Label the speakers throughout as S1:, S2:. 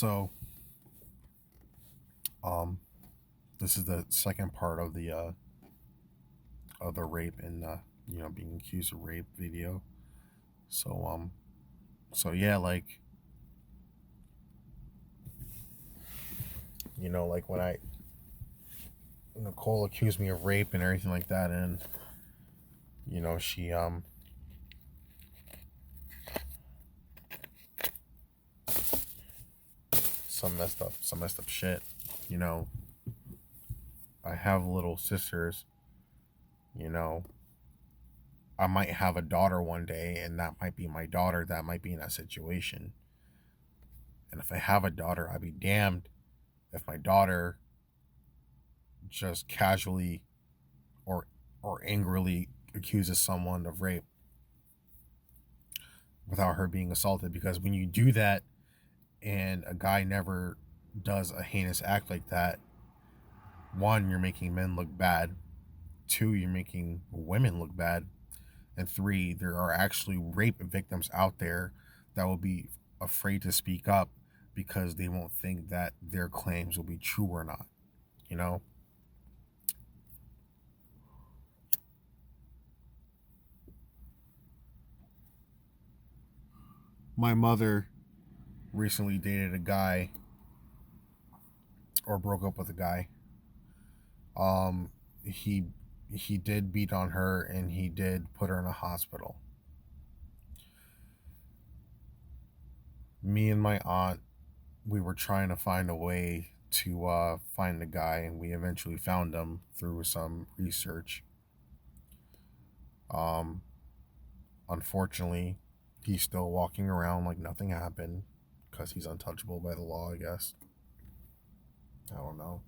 S1: So, um, this is the second part of the rape and being accused of rape video. So, yeah, like like when I Nicole accused me of rape and everything like that, and she some messed up shit. You know, I have little sisters. You know, I might have a daughter one day, and that might be my daughter that might be in that situation. And if I have a daughter, I'd be damned if my daughter just casually or angrily accuses someone of rape without her being assaulted. Because when you do that and a guy never does a heinous act like that, one, you're making men look bad. Two, you're making women look bad. And three, there are actually rape victims out there that will be afraid to speak up because they won't think that their claims will be true or not. You know? My mother recently dated a guy or broke up with a guy. Um, he he did beat on her and he did put her in a hospital. Me and my aunt, we were trying to find a way to find the guy, and we eventually found him through some research. Um, Unfortunately, he's still walking around like nothing happened because he's untouchable by the law, I guess. I don't know.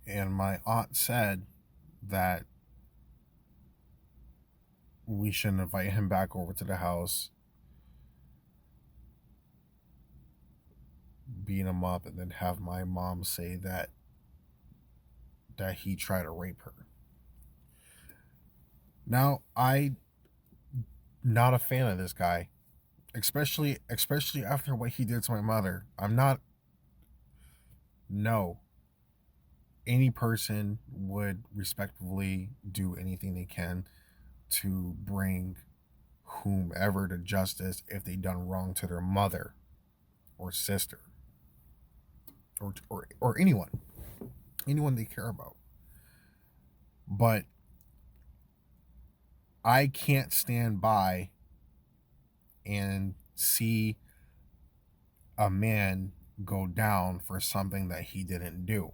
S1: And my aunt said that we shouldn't invite him back over to the house, beat him up, and then have my mom say that he tried to rape her. Now, I'm not a fan of this guy, especially after what he did to my mother. I'm not. No, any person would respectfully do anything they can to bring whomever to justice if they done wrong to their mother or sister or anyone they care about. But I can't stand by and see a man go down for something that he didn't do.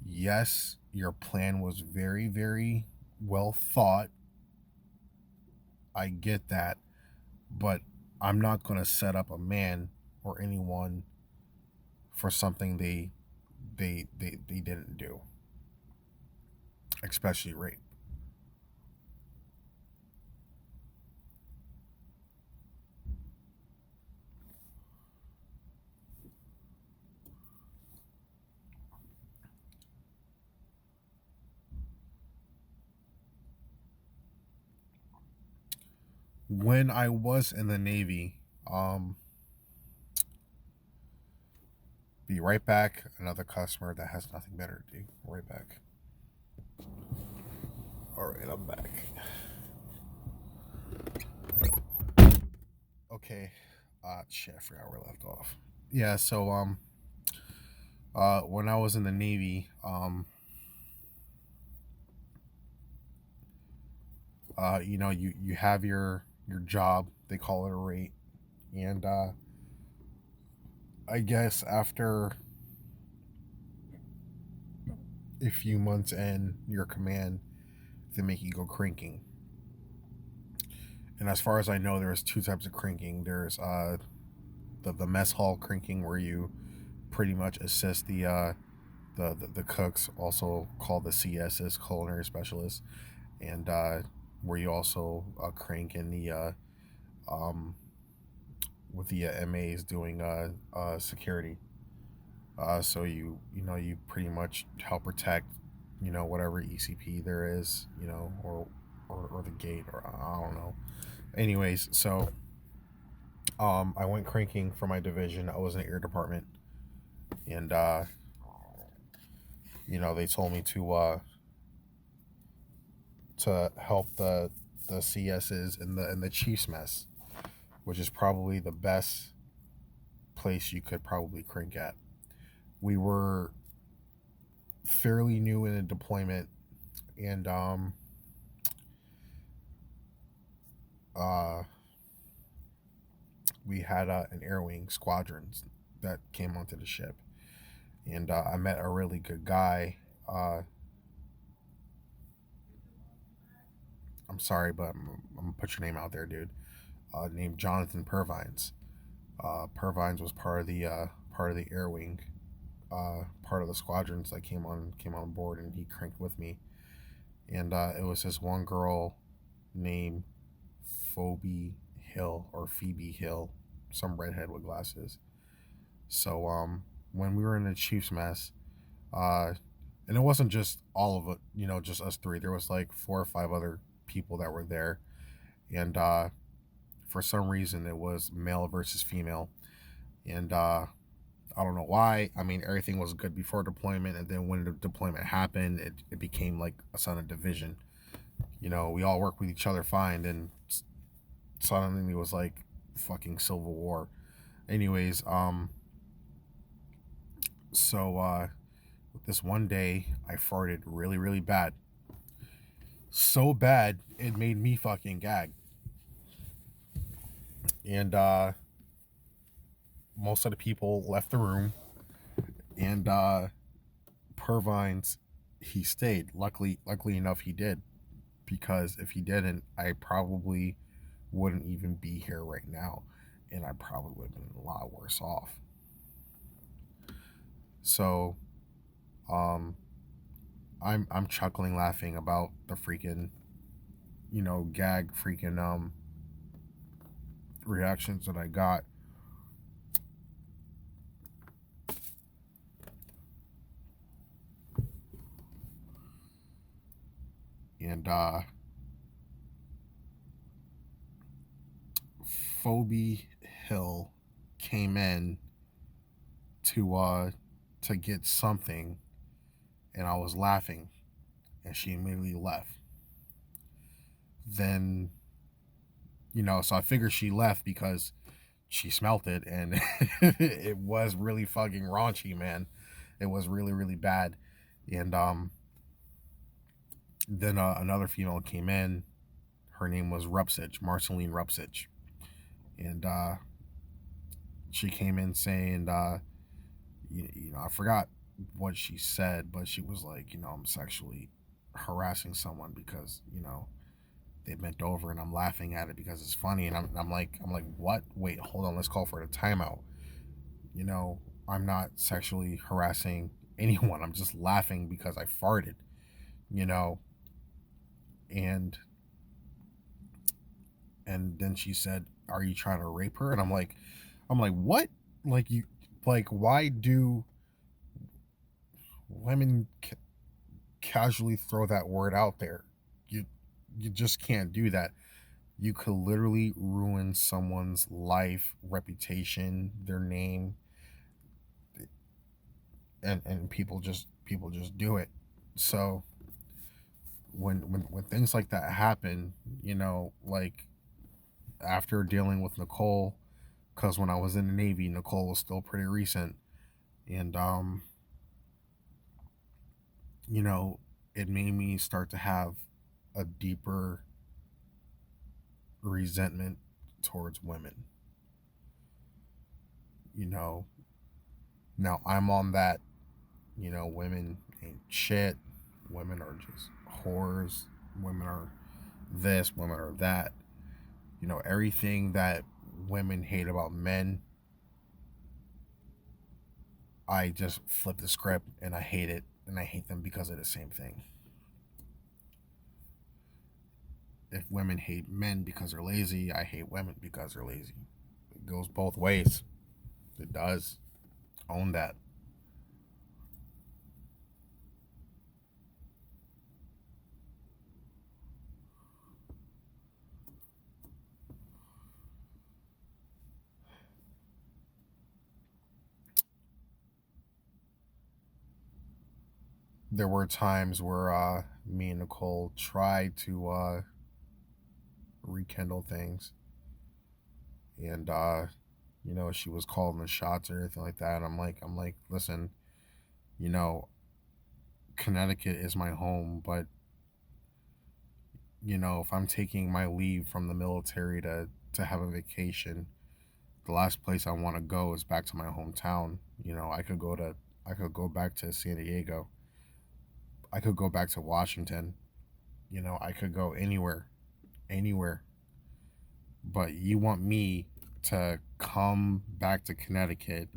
S1: Yes, your plan was very, very well thought. I get that. But I'm not going to set up a man or anyone for something they didn't do, especially rape. When I was in the Navy, be right back. Another customer that has nothing better to do. Right back. All right, I'm back. Okay. Shit, I forgot where I left off. Yeah, so when I was in the Navy, you have your job. They call it a rate, and I guess after a few months in your command, they make you go cranking. And as far as I know, there's two types of cranking. There's the mess hall cranking where you pretty much assist the cooks, also called the CSs, culinary specialists, and where you also crank in the um, with the MAs doing security. So you pretty much help protect whatever ECP there is, or the gate, or I don't know. Anyways, so I went cranking for my division. I was in the air department, and they told me to help the CSs in the Chiefs mess, which is probably the best place you could probably crank at. We were fairly new in a deployment, and uh, we had an air wing squadron that came onto the ship, and I met a really good guy. I'm sorry, but I'm gonna put your name out there, dude. Named Jonathan Purvines. Purvines was part of the air wing, part of the squadrons that came on board, and he cranked with me. And it was this one girl named Phoebe Hill or Phoebe Hill, some redhead with glasses. So when we were in the Chiefs mess, uh, and it wasn't just all of it, just us three. There was like 4 or 5 other people that were there, and for some reason it was male versus female, and I don't know why. I mean, everything was good before deployment, and then when the deployment happened, it became like a son of division. We all work with each other fine, then suddenly it was like fucking civil war. Anyways, so this one day I farted really, really bad. So bad it made me fucking gag. And most of the people left the room, and Purvines, he stayed. Luckily enough, he did, because if he didn't, I probably wouldn't even be here right now, and I probably would have been a lot worse off. So, um, I'm chuckling, laughing about the freaking, gag freaking reactions that I got. And Phoebe Hill came in to get something, and I was laughing, and she immediately left. Then, so I figured she left because she smelt it, and it was really fucking raunchy, man. It was really, really bad. And then another female came in. Her name was Rupsich, Marceline Rupsich, and she came in saying, I forgot what she said, but she was like, I'm sexually harassing someone because they bent over, and I'm laughing at it because it's funny, and I'm like, what? Wait, hold on, let's call for a timeout. I'm not sexually harassing anyone. I'm just laughing because I farted. You know, and then she said, "Are you trying to rape her?" And I'm like, what? Like you, like why do women casually throw that word out there? You you just can't do that. You could literally ruin someone's life, reputation, their name, and people just do it. So when things like that happen, like after dealing with Nicole, because when I was in the Navy, Nicole was still pretty recent, and you know, it made me start to have a deeper resentment towards women. You know, now I'm on that. Women ain't shit. Women are just whores. Women are this. Women are that. Everything that women hate about men, I just flip the script and I hate it, and I hate them because of the same thing. If women hate men because they're lazy, I hate women because they're lazy. It goes both ways. It does. Own that. there were times where me and Nicole tried to rekindle things, and she was calling the shots or anything like that. I'm like, listen, you know, Connecticut is my home, but if I'm taking my leave from the military to have a vacation, the last place I want to go is back to my hometown. I could go back to San Diego. I could go back to Washington. I could go anywhere, anywhere. But you want me to come back to Connecticut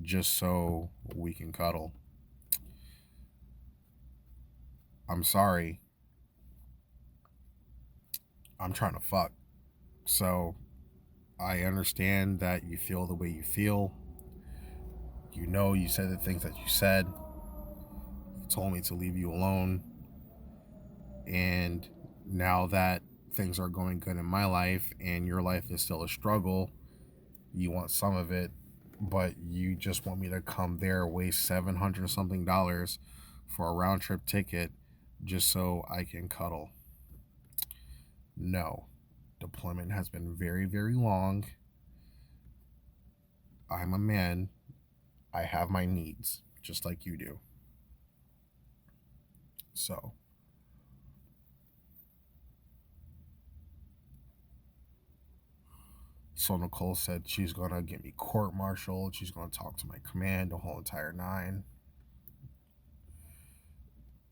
S1: just so we can cuddle? I'm sorry. I'm trying to fuck. So I understand that you feel the way you feel. You said the things that you said. You told me to leave you alone. And now that things are going good in my life and your life is still a struggle, you want some of it, but you just want me to come there, waste $700 something for a round trip ticket just so I can cuddle. No. Deployment has been very, very long. I'm a man. I have my needs, just like you do. So, Nicole said she's gonna get me court-martialed. She's gonna talk to my command, the whole entire nine.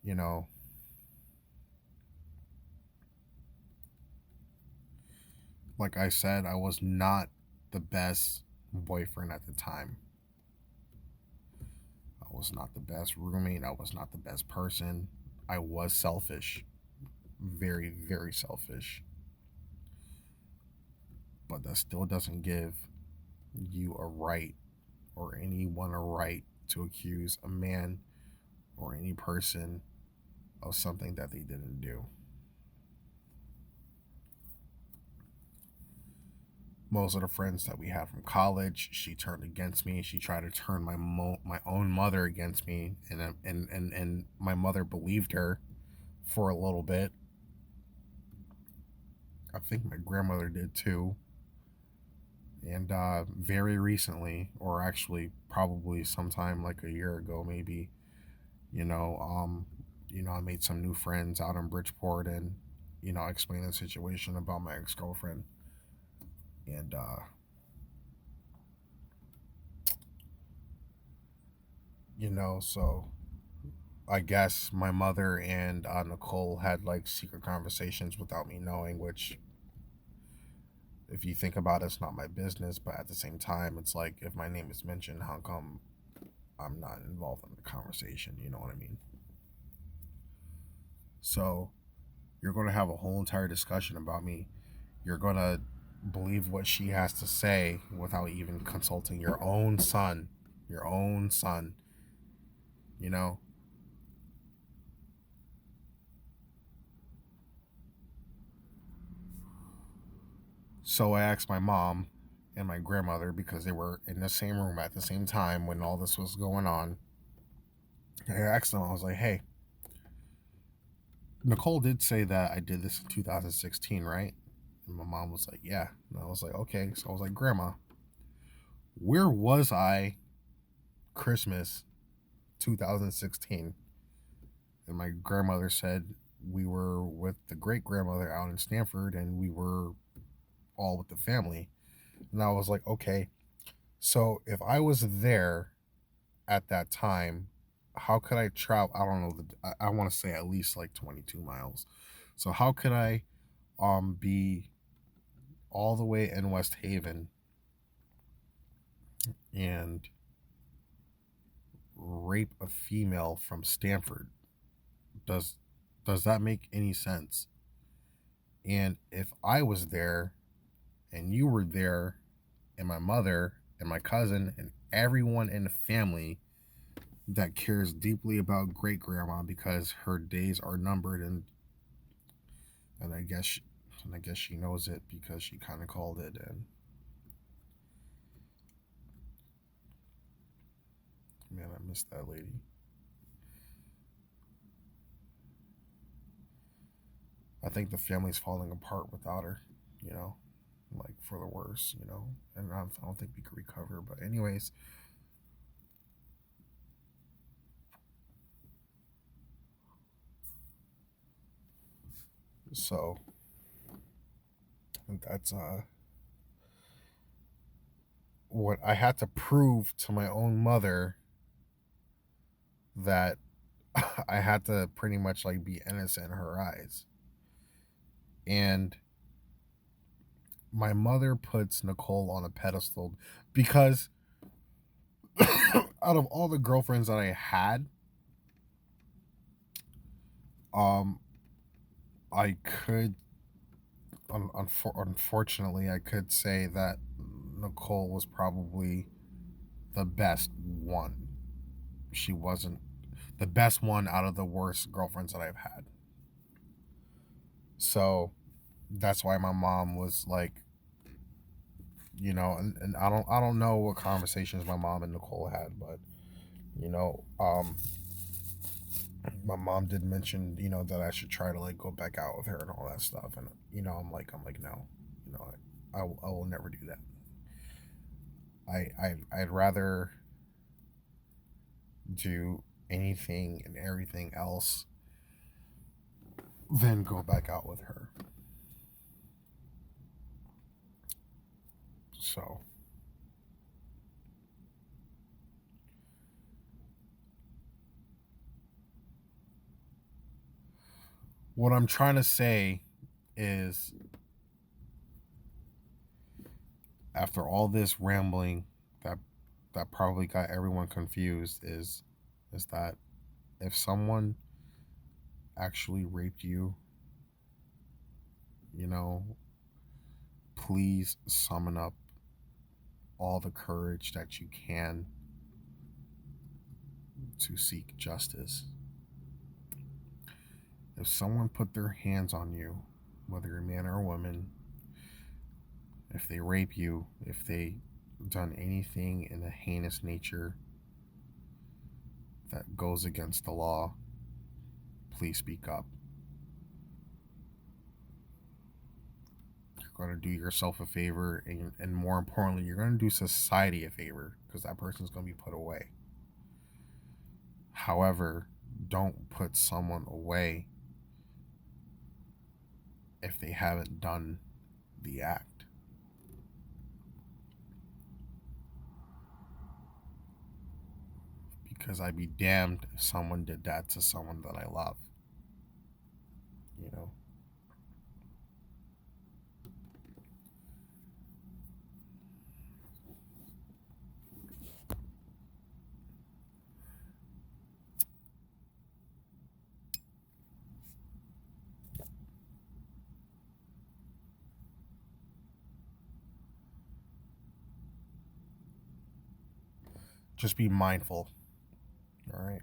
S1: You know, like I said, I was not the best boyfriend at the time. I was not the best roommate. I was not the best person. I was selfish. Very, very selfish. But that still doesn't give you a right, or anyone a right, to accuse a man or any person of something that they didn't do. Most of the friends that we had from college, she turned against me. She tried to turn my own mother against me, and my mother believed her for a little bit. I think my grandmother did too. And very recently, or actually probably sometime like a year ago, maybe, you know, um, I made some new friends out in Bridgeport, and I explained the situation about my ex girlfriend, and so I guess my mother and Nicole had like secret conversations without me knowing, which, if you think about it, it's not my business. But at the same time, it's like, if my name is mentioned, how come I'm not involved in the conversation? You know what I mean? So you're going to have a whole entire discussion about me. You're going to believe what she has to say without even consulting your own son. Your own son, you know? So I asked my mom and my grandmother, because they were in the same room at the same time when all this was going on. I asked them, I was like, hey, Nicole did say that I did this in 2016, right? And my mom was like, yeah. And I was like, okay. So I was like, Grandma, where was I Christmas 2016? And my grandmother said, we were with the great grandmother out in Stanford, and we were all with the family. And I was like, okay, so if I was there at that time, how could I travel? I don't know. I want to say at least like 22 miles. So how could I be all the way in West Haven and rape a female from Stanford? Does does that make any sense? And if I was there and you were there, and my mother and my cousin and everyone in the family that cares deeply about great grandma, because her days are numbered, and I guess she knows it because she kind of called it. And man, I miss that lady. I think the family's falling apart without her, you know, like for the worse, you know, and I don't think we could recover. But, anyways, so that's what I had to prove to my own mother, that I had to pretty much like be innocent in her eyes. And my mother puts Nicole on a pedestal because out of all the girlfriends that I had, um, I could, unfortunately, I could say that Nicole was probably the best one. She wasn't the best one out of the worst girlfriends that I've had. So that's why my mom was like, and I don't know what conversations my mom and Nicole had, but you know, my mom did mention, that I should try to like go back out with her and all that stuff, and I'm like no, I will never do that. I'd rather do anything and everything else than go back out with her. So what I'm trying to say is, after all this rambling, that probably got everyone confused, is that if someone actually raped you, you know, please summon up all the courage that you can to seek justice. If someone put their hands on you, whether you're a man or a woman, if they rape you, if they done anything in a heinous nature that goes against the law, please speak up. You're going to do yourself a favor, and more importantly, you're going to do society a favor, because that person's going to be put away. However, don't put someone away if they haven't done the act. Because I'd be damned if someone did that to someone that I love. You know? Just be mindful. All right?